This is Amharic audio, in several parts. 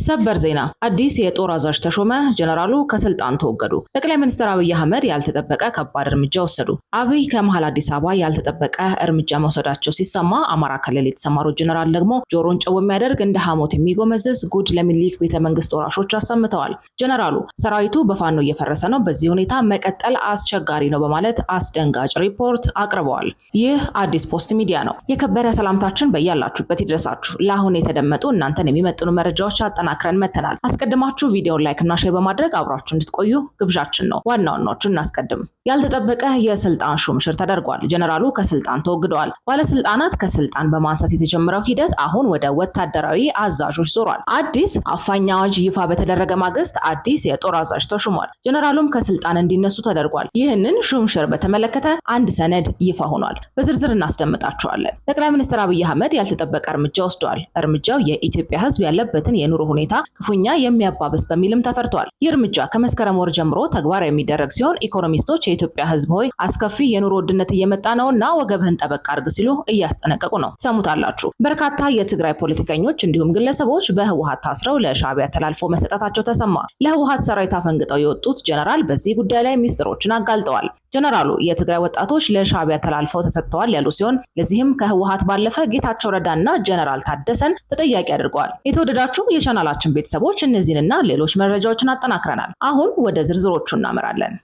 ሰበር ዜና አዲስ የጦር አዛዥ ተሾመ። ጀነራሉ ከስልጣን ተወገዱ። ጠቅላይ ሚኒስትር አብይ አህመድ ያልተጠበቀ ከባድ እርምጃ ወሰዱ። አብይ ከመሃል አዲስ አበባ ያልተጠበቀ እርምጃ መውሰዳቸው ሲሰማ አማራ ክልል የተሰማሩ ጀነራል ደግሞ ጆሮን ጨው የሚያደርግ እንደ ሐሞት የሚጎመዝዝ ጉድ ለሚሊክ ቤተመንግስት ወራሾች አሰምተዋል። ጀነራሉ ሰራዊቱ በፋኖ እየፈረሰ ነው፣ በዚህ ሁኔታ መቀጠል አስቸጋሪ ነው በማለት አስደንጋጭ ሪፖርት አቅርበዋል። ይህ አዲስ ፖስት ሚዲያ ነው። የከበረ ሰላምታችን በያላችሁበት ይድረሳችሁ። ለአሁን የተደመጡ እናንተን የሚመጥኑ መረጃዎች አጠናክረን መተናል። አስቀድማችሁ ቪዲዮን ላይክ እና ሼር በማድረግ አብራችሁ እንድትቆዩ ግብዣችን ነው። ዋና ዋናዎቹን እናስቀድም። ያልተጠበቀ የስልጣን ሹምሽር ተደርጓል። ጀነራሉ ከስልጣን ተወግደዋል። ባለስልጣናት ከስልጣን በማንሳት የተጀመረው ሂደት አሁን ወደ ወታደራዊ አዛዦች ዞሯል። አዲስ አፋኝ አዋጅ ይፋ በተደረገ ማግስት አዲስ የጦር አዛዥ ተሹሟል። ጀነራሉም ከስልጣን እንዲነሱ ተደርጓል። ይህንን ሹምሽር በተመለከተ አንድ ሰነድ ይፋ ሆኗል። በዝርዝር እናስደምጣቸዋለን። ጠቅላይ ሚኒስትር አብይ አህመድ ያልተጠበቀ እርምጃ ወስደዋል። እርምጃው የኢትዮጵያ ሕዝብ ያለበትን የኑሮ ሁኔታ ክፉኛ የሚያባብስ በሚልም ተፈርቷል። ይህ እርምጃ ከመስከረም ወር ጀምሮ ተግባራዊ የሚደረግ ሲሆን ኢኮኖሚስቶች የኢትዮጵያ ሕዝብ ሆይ አስከፊ የኑሮ ውድነት እየመጣ ነውና ወገብህን ጠበቅ አድርግ ሲሉ እያስጠነቀቁ ነው። ሰሙታላችሁ። በርካታ የትግራይ ፖለቲከኞች እንዲሁም ግለሰቦች በህወሓት ታስረው ለሻዕቢያ ተላልፎ መሰጠታቸው ተሰማ። ለህወሓት ሰራዊት አፈንግጠው የወጡት ጀነራል በዚህ ጉዳይ ላይ ሚስጥሮችን አጋልጠዋል። ጀነራሉ የትግራይ ወጣቶች ለሻዕቢያ ተላልፈው ተሰጥተዋል ያሉ ሲሆን ለዚህም ከህወሓት ባለፈ ጌታቸው ረዳና ጀነራል ታደሰን ተጠያቂ አድርገዋል። የተወደዳችሁ የቻናላችን ቤተሰቦች እነዚህንና ሌሎች መረጃዎችን አጠናክረናል። አሁን ወደ ዝርዝሮቹ እናመራለን።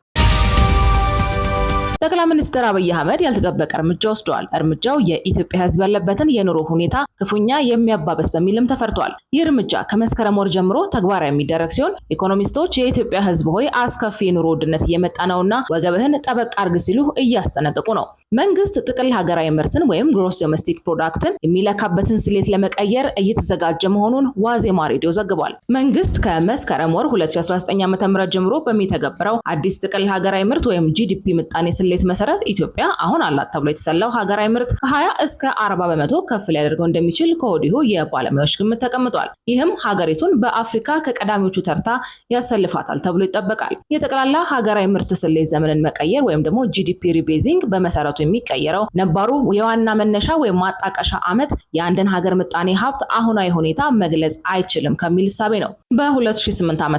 ጠቅላይ ሚኒስትር አብይ አህመድ ያልተጠበቀ እርምጃ ወስደዋል። እርምጃው የኢትዮጵያ ህዝብ ያለበትን የኑሮ ሁኔታ ክፉኛ የሚያባብስ በሚልም ተፈርቷል። ይህ እርምጃ ከመስከረም ወር ጀምሮ ተግባራዊ የሚደረግ ሲሆን ኢኮኖሚስቶች የኢትዮጵያ ህዝብ ሆይ አስከፊ የኑሮ ውድነት እየመጣ ነውና ወገብህን ጠበቅ አድርግ ሲሉ እያስጠነቀቁ ነው። መንግስት ጥቅል ሀገራዊ ምርትን ወይም ግሮስ ዶሜስቲክ ፕሮዳክትን የሚለካበትን ስሌት ለመቀየር እየተዘጋጀ መሆኑን ዋዜማ ሬዲዮ ዘግቧል። መንግስት ከመስከረም ወር 2019 ዓ.ም ጀምሮ በሚተገብረው አዲስ ጥቅል ሀገራዊ ምርት ወይም ጂዲፒ ምጣኔ ስሌት መሰረት ኢትዮጵያ አሁን አላት ተብሎ የተሰላው ሀገራዊ ምርት ከ20 እስከ 40 በመቶ ከፍ ሊያደርገው እንደሚችል ከወዲሁ የባለሙያዎች ግምት ተቀምጧል። ይህም ሀገሪቱን በአፍሪካ ከቀዳሚዎቹ ተርታ ያሰልፋታል ተብሎ ይጠበቃል። የጠቅላላ ሀገራዊ ምርት ስሌት ዘመንን መቀየር ወይም ደግሞ ጂዲፒ ሪቤዚንግ በመሰረቱ የሚቀየረው ነባሩ የዋና መነሻ ወይም ማጣቀሻ ዓመት የአንድን ሀገር ምጣኔ ሀብት አሁናዊ ሁኔታ መግለጽ አይችልም ከሚል እሳቤ ነው። በ2008 ዓ.ም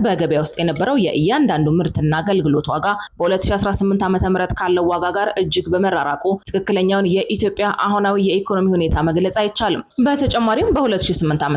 በገበያ ውስጥ የነበረው የእያንዳንዱ ምርትና አገልግሎት ዋጋ በ2018 ዓ.ም ካለው ዋጋ ጋር እጅግ በመራራቁ ትክክለኛውን የኢትዮጵያ አሁናዊ የኢኮኖሚ ሁኔታ መግለጽ አይቻልም። በተጨማሪም በ2008 ዓ.ም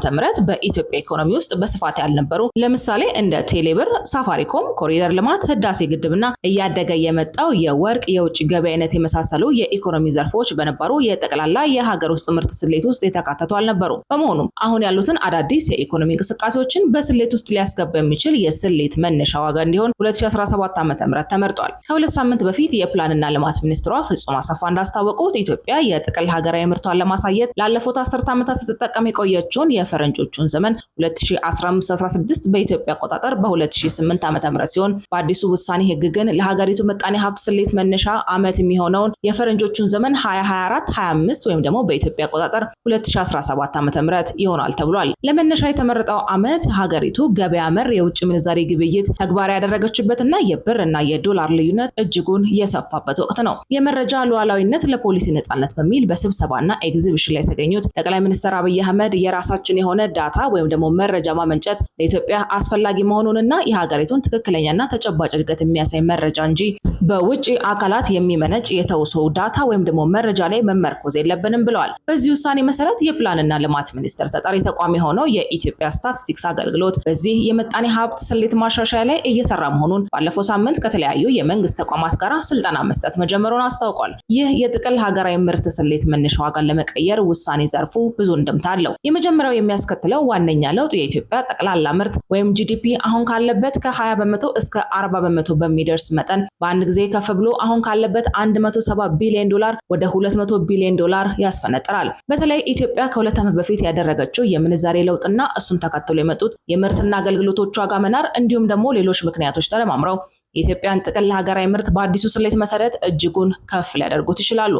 በኢትዮጵያ ኢኮኖሚ ውስጥ በስፋት ያልነበሩ ለምሳሌ እንደ ቴሌብር፣ ሳፋሪኮም፣ ኮሪደር ልማት፣ ህዳሴ ግድብና እያደገ የመጣው የወርቅ የውጭ ገበያነት የመሳሰሉ የኢኮኖሚ ዘርፎች በነበሩ የጠቅላላ የሀገር ውስጥ ምርት ስሌት ውስጥ የተካተቱ አልነበሩ። በመሆኑም አሁን ያሉትን አዳዲስ የኢኮኖሚ እንቅስቃሴዎችን በስሌት ውስጥ ሊያስገባ የሚችል የስሌት መነሻ ዋጋ እንዲሆን 2017 ዓ.ም ተመርጧል። ከሁለት ሳምንት በፊት የፕላንና ልማት ሚኒስትሯ ፍጹም አሰፋ እንዳስታወቁት ኢትዮጵያ የጥቅል ሀገራዊ ምርቷን ለማሳየት ላለፉት 10 ዓመታት ስትጠቀም የቆየችውን የፈረንጆቹን ዘመን 2015-16 በኢትዮጵያ አቆጣጠር በ2008 ዓ.ም ሲሆን በአዲሱ ውሳኔ ህግ ግን ለሀገሪቱ ምጣኔ ሀብት ስሌት መነሻ ዓመት የሚሆነውን የፈረንጆቹን ዘመን 2024-25 ወይም ደግሞ በኢትዮጵያ አቆጣጠር 2017 ዓ.ም ይሆናል ተብሏል። ለመነሻ የተመረጠው ዓመት ሀገሪቱ ገበያ መር የውጭ ምንዛሬ ግብይት ተግባራዊ ያደረገችበትና የብር እና የዶላር ልዩነት እጅጉን የሰፋበት ወቅት ነው። የመረጃ ሉዓላዊነት ለፖሊሲ ነጻነት በሚል በስብሰባና ኤግዚቢሽን ላይ የተገኙት ጠቅላይ ሚኒስትር አብይ አህመድ የራሳችን የሆነ ዳታ ወይም ደግሞ መረጃ ማመንጨት ለኢትዮጵያ አስፈላጊ መሆኑንና የሀገሪቱን ትክክለኛና ተጨባጭ እድገት የሚያሳይ መረጃ እንጂ በውጭ አካላት የሚመነጭ የተውሶ ዳታ ወይም ደግሞ መረጃ ላይ መመርኮዝ የለብንም ብለዋል። በዚህ ውሳኔ መሰረት የፕላንና ልማት ሚኒስቴር ተጠሪ ተቋም የሆነው የኢትዮጵያ ስታቲስቲክስ አገልግሎት በዚህ የምጣኔ ሀብት ስሌት ማሻሻያ ላይ እየሰራ መሆኑን ባለፈው ሳምንት ከተለያዩ የመንግስት ተቋማት ጋር ስልጠና መስጠት መጀመሩን አስታውቋል። ይህ የጥቅል ሀገራዊ ምርት ስሌት መነሻ ዋጋን ለመቀየር ውሳኔ ዘርፉ ብዙ እንድምታ አለው። የመጀመሪያው የሚያስከትለው ዋነኛ ለውጥ የኢትዮጵያ ጠቅላላ ምርት ወይም ጂዲፒ አሁን ካለበት ከ20 በመቶ እስከ 40 በመቶ በሚደርስ መጠን በአንድ ጊዜ ከፍ ብሎ አሁን ካለበት 170 ቢሊዮን ዶላር ወደ 200 ቢሊዮን ዶላር ያስፈነጥራል። በተለይ ኢትዮጵያ ከ2 ዓመት በፊት ያደረገችው የምንዛሬ ለውጥና እሱን ተከትሎ የመጡት የምርትና አገልግሎቶች ዋጋ መናር እንዲሁም ደግሞ ሌሎች ምክንያቶች ተደማምረው የኢትዮጵያን ጥቅል ሀገራዊ ምርት በአዲሱ ስሌት መሰረት እጅጉን ከፍ ሊያደርጉት ይችላሉ።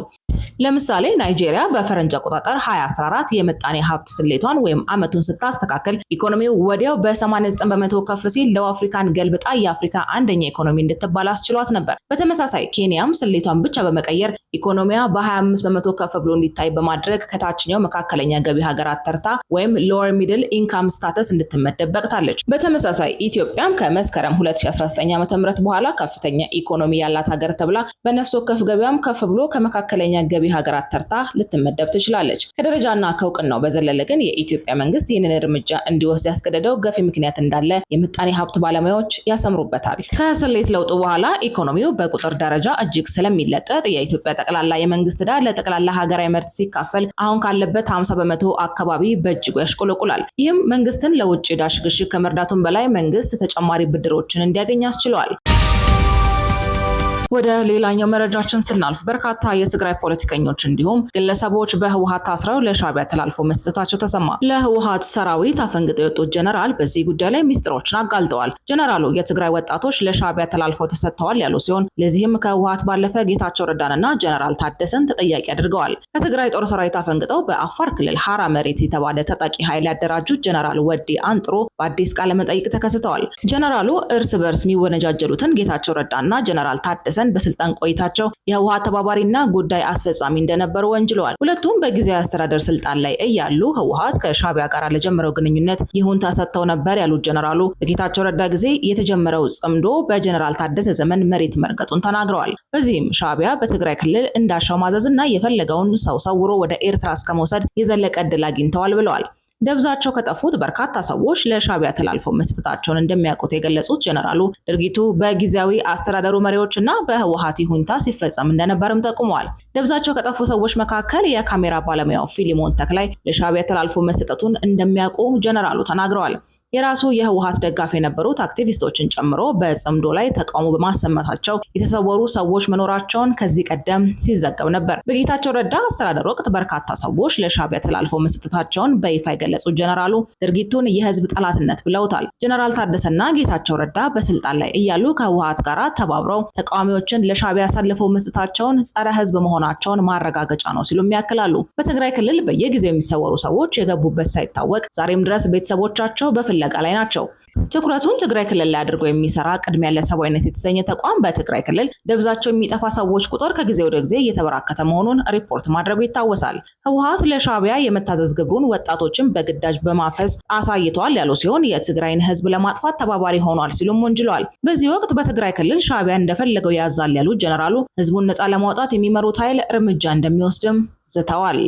ለምሳሌ ናይጄሪያ በፈረንጅ አቆጣጠር 2014 የምጣኔ ሀብት ስሌቷን ወይም ዓመቱን ስታስተካከል ኢኮኖሚው ወዲያው በ89% ከፍ ሲል ደቡብ አፍሪካን ገልብጣ የአፍሪካ አንደኛ ኢኮኖሚ እንድትባል አስችሏት ነበር። በተመሳሳይ ኬንያም ስሌቷን ብቻ በመቀየር ኢኮኖሚያ በ25% ከፍ ብሎ እንዲታይ በማድረግ ከታችኛው መካከለኛ ገቢ ሀገራት ተርታ ወይም ሎወር ሚድል ኢንካም ስታተስ እንድትመደብ በቅታለች። በተመሳሳይ ኢትዮጵያም ከመስከረም 2019 ዓ.ም በኋላ ከፍተኛ ኢኮኖሚ ያላት ሀገር ተብላ በነፍስ ወከፍ ገቢያም ከፍ ብሎ ከመካከለኛ ገቢ ሀገራት ተርታ ልትመደብ ትችላለች። ከደረጃና ከእውቅናው በዘለለ ግን የኢትዮጵያ መንግስት ይህንን እርምጃ እንዲወስድ ያስገደደው ገፊ ምክንያት እንዳለ የምጣኔ ሀብት ባለሙያዎች ያሰምሩበታል። ከስሌት ለውጡ በኋላ ኢኮኖሚው በቁጥር ደረጃ እጅግ ስለሚለጠጥ የኢትዮጵያ ጠቅላላ የመንግስት ዕዳ ለጠቅላላ ሀገራዊ ምርት ሲካፈል አሁን ካለበት 50% አካባቢ በእጅጉ ያሽቆለቁላል። ይህም መንግስትን ለውጭ ዕዳ ሽግሽግ ከመርዳቱም በላይ መንግስት ተጨማሪ ብድሮችን እንዲያገኝ አስችሏል። ወደ ሌላኛው መረጃችን ስናልፍ በርካታ የትግራይ ፖለቲከኞች እንዲሁም ግለሰቦች በህወሓት ታስረው ለሻዕቢያ ተላልፎ መስጠታቸው ተሰማ። ለህወሓት ሰራዊት አፈንግጠው የወጡት ጀነራል በዚህ ጉዳይ ላይ ሚስጥሮችን አጋልጠዋል። ጀነራሉ የትግራይ ወጣቶች ለሻዕቢያ ተላልፈው ተሰጥተዋል ያሉ ሲሆን ለዚህም ከህወሓት ባለፈ ጌታቸው ረዳንና ጀነራል ታደሰን ተጠያቂ አድርገዋል። ከትግራይ ጦር ሰራዊት አፈንግጠው በአፋር ክልል ሐራ መሬት የተባለ ታጣቂ ኃይል ያደራጁት ጀነራል ወዲ አንጥሮ በአዲስ ቃለ መጠይቅ ተከስተዋል። ጀነራሉ እርስ በርስ የሚወነጃጀሉትን ጌታቸው ረዳና ጀነራል ታደሰ በስልጣን ቆይታቸው የህወሓት ተባባሪና ጉዳይ አስፈጻሚ እንደነበሩ ወንጅለዋል። ሁለቱም በጊዜያዊ አስተዳደር ስልጣን ላይ እያሉ ህወሓት ከሻዕቢያ ጋር ለጀመረው ግንኙነት ይሁንታ ሰጥተው ነበር ያሉት ጀነራሉ በጌታቸው ረዳ ጊዜ የተጀመረው ጽምዶ በጀነራል ታደሰ ዘመን መሬት መርገጡን ተናግረዋል። በዚህም ሻዕቢያ በትግራይ ክልል እንዳሻው ማዘዝና የፈለገውን ሰው ሰውሮ ወደ ኤርትራ እስከመውሰድ የዘለቀ ዕድል አግኝተዋል ብለዋል። ደብዛቸው ከጠፉት በርካታ ሰዎች ለሻዕቢያ ተላልፈው መስጠታቸውን እንደሚያውቁት የገለጹት ጀነራሉ ድርጊቱ በጊዜያዊ አስተዳደሩ መሪዎችና በህወሓት ይሁንታ ሲፈጸም እንደነበርም ጠቁመዋል። ደብዛቸው ከጠፉ ሰዎች መካከል የካሜራ ባለሙያው ፊሊሞን ተክላይ ለሻዕቢያ ተላልፎ መስጠቱን እንደሚያውቁ ጀነራሉ ተናግረዋል። የራሱ የህወሓት ደጋፊ የነበሩት አክቲቪስቶችን ጨምሮ በጽምዶ ላይ ተቃውሞ በማሰማታቸው የተሰወሩ ሰዎች መኖራቸውን ከዚህ ቀደም ሲዘገብ ነበር። በጌታቸው ረዳ አስተዳደር ወቅት በርካታ ሰዎች ለሻዕቢያ ተላልፈው መስጠታቸውን በይፋ የገለጹት ጀነራሉ ድርጊቱን የህዝብ ጠላትነት ብለውታል። ጀነራል ታደሰና ጌታቸው ረዳ በስልጣን ላይ እያሉ ከህወሓት ጋር ተባብረው ተቃዋሚዎችን ለሻዕቢያ አሳልፈው መስጠታቸውን ጸረ ህዝብ መሆናቸውን ማረጋገጫ ነው ሲሉም ያክላሉ። በትግራይ ክልል በየጊዜው የሚሰወሩ ሰዎች የገቡበት ሳይታወቅ ዛሬም ድረስ ቤተሰቦቻቸው በፍለጋ ላይ ናቸው። ትኩረቱን ትግራይ ክልል ላይ አድርጎ የሚሰራ ቅድሚያ ለሰብአዊነት የተሰኘ ተቋም በትግራይ ክልል ደብዛቸው የሚጠፋ ሰዎች ቁጥር ከጊዜ ወደ ጊዜ እየተበራከተ መሆኑን ሪፖርት ማድረጉ ይታወሳል። ህወሓት ለሻዕቢያ የመታዘዝ ግብሩን ወጣቶችን በግዳጅ በማፈዝ አሳይቷል ያሉ ሲሆን የትግራይን ህዝብ ለማጥፋት ተባባሪ ሆኗል ሲሉም ወንጅለዋል። በዚህ ወቅት በትግራይ ክልል ሻዕቢያ እንደፈለገው ያዛል ያሉት ጀነራሉ ህዝቡን ነፃ ለማውጣት የሚመሩት ኃይል እርምጃ እንደሚወስድም ዝተዋል።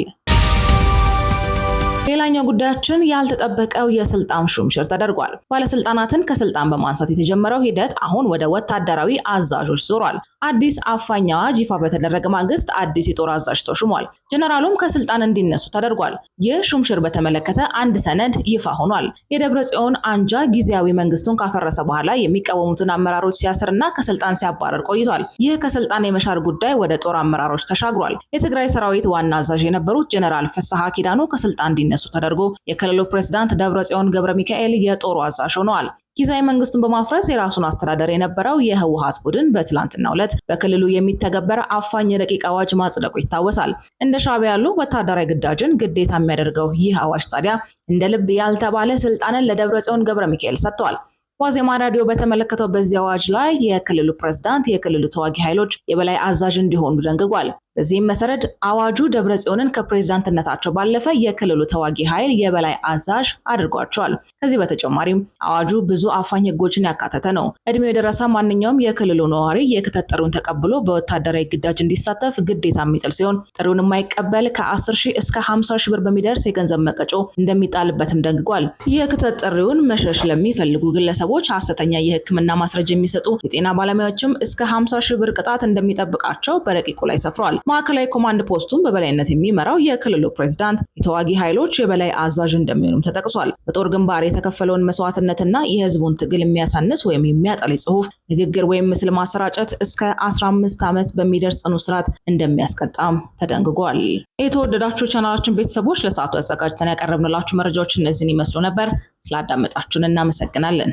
ሌላኛው ጉዳያችን ያልተጠበቀው የስልጣን ሹምሽር ተደርጓል። ባለስልጣናትን ከስልጣን በማንሳት የተጀመረው ሂደት አሁን ወደ ወታደራዊ አዛዦች ዞሯል። አዲስ አፋኝ አዋጅ ይፋ በተደረገ ማግስት አዲስ የጦር አዛዥ ተሹሟል። ጀነራሉም ከስልጣን እንዲነሱ ተደርጓል። ይህ ሹምሽር በተመለከተ አንድ ሰነድ ይፋ ሆኗል። የደብረጽዮን አንጃ ጊዜያዊ መንግስቱን ካፈረሰ በኋላ የሚቃወሙትን አመራሮች ሲያስርና ከስልጣን ሲያባረር ቆይቷል። ይህ ከስልጣን የመሻር ጉዳይ ወደ ጦር አመራሮች ተሻግሯል። የትግራይ ሰራዊት ዋና አዛዥ የነበሩት ጀነራል ፍስሐ ኪዳኑ ከስልጣን እንዲነሱ ተደርጎ የክልሉ ፕሬዝዳንት ደብረጽዮን ገብረ ሚካኤል የጦሩ አዛዥ ሆነዋል። ጊዜያዊ መንግስቱን በማፍረስ የራሱን አስተዳደር የነበረው የህወሓት ቡድን በትላንትናው ዕለት በክልሉ የሚተገበር አፋኝ ረቂቅ አዋጅ ማጽደቁ ይታወሳል። እንደ ሻዕቢያ ያሉ ወታደራዊ ግዳጅን ግዴታ የሚያደርገው ይህ አዋጅ ታዲያ እንደ ልብ ያልተባለ ስልጣንን ለደብረጽዮን ገብረ ሚካኤል ሰጥቷል። ዋዜማ ራዲዮ በተመለከተው በዚህ አዋጅ ላይ የክልሉ ፕሬዝዳንት የክልሉ ተዋጊ ኃይሎች የበላይ አዛዥ እንዲሆኑ ደንግጓል። በዚህም መሰረት አዋጁ ደብረጽዮንን ከፕሬዝዳንትነታቸው ባለፈ የክልሉ ተዋጊ ኃይል የበላይ አዛዥ አድርጓቸዋል። ከዚህ በተጨማሪም አዋጁ ብዙ አፋኝ ህጎችን ያካተተ ነው። እድሜው የደረሰ ማንኛውም የክልሉ ነዋሪ የክተት ጥሪውን ተቀብሎ በወታደራዊ ግዳጅ እንዲሳተፍ ግዴታ የሚጥል ሲሆን ጥሪውን የማይቀበል ከ10,000 እስከ 50,000 ብር በሚደርስ የገንዘብ መቀጮ እንደሚጣልበትም ደንግጓል። የክተት ጥሪውን መሸሽ ለሚፈልጉ ግለሰቦች ሐሰተኛ የህክምና ማስረጃ የሚሰጡ የጤና ባለሙያዎችም እስከ 50,000 ብር ቅጣት እንደሚጠብቃቸው በረቂቁ ላይ ሰፍሯል። ማዕከላዊ ኮማንድ ፖስቱን በበላይነት የሚመራው የክልሉ ፕሬዝዳንት የተዋጊ ኃይሎች የበላይ አዛዥ እንደሚሆኑም ተጠቅሷል። በጦር ግንባር የተከፈለውን መስዋዕትነትና የህዝቡን ትግል የሚያሳንስ ወይም የሚያጠል ጽሑፍ፣ ንግግር ወይም ምስል ማሰራጨት እስከ 15 ዓመት በሚደርስ ጽኑ እስራት እንደሚያስቀጣም ተደንግጓል። የተወደዳችሁ ቻናላችን ቤተሰቦች ለሰዓቱ አዘጋጅተን ያቀረብንላችሁ መረጃዎች እነዚህን ይመስሉ ነበር። ስላዳመጣችሁን እናመሰግናለን።